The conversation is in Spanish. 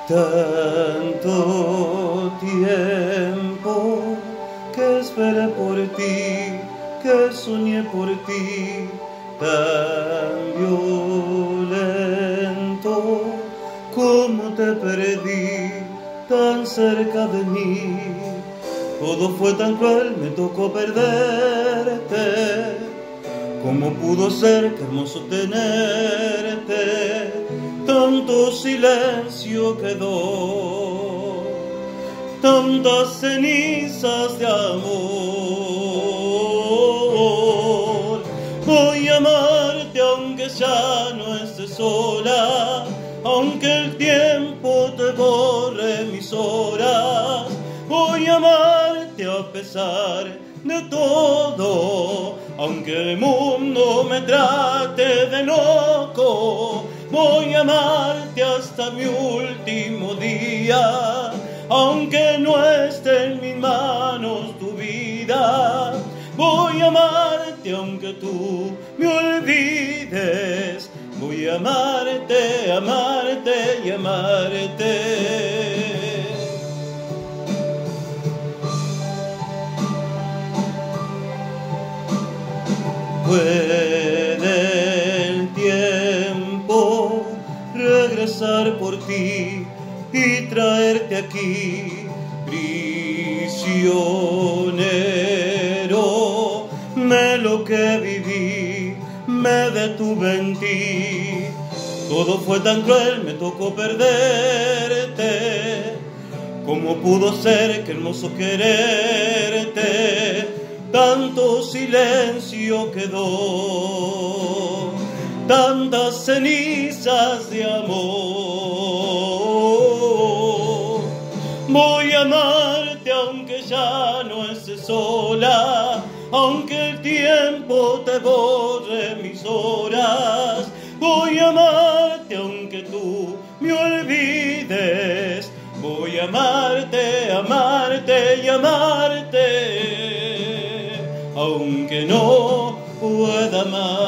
Tanto tiempo que esperé por ti, que soñé por ti, tan violento como te perdí, tan cerca de mí. Todo fue tan cruel, me tocó perderte. ¿Cómo pudo ser? Qué hermoso tenerte. Tanto silencio quedó, tantas cenizas de amor. Voy a amarte aunque ya no estés sola, aunque el tiempo te borre mis horas. Voy a amarte a pesar de todo, aunque el mundo me trate de loco. Voy a amarte hasta mi último día, aunque no esté en mis manos tu vida. Voy a amarte aunque tú me olvides. Voy a amarte, amarte y amarte. Puede el tiempo regresar por ti y traerte aquí, prisionero de lo que viví, me detuve en ti. Todo fue tan cruel, me tocó perderte. ¿Cómo pudo ser? Qué hermoso quererte. Tanto silencio quedó, tantas cenizas de amor. Voy a amarte aunque ya no estés sola, aunque el tiempo te borre mis horas. Voy a amarte aunque tú me olvides. Voy a amarte, amarte y amarte, aunque no pueda amar.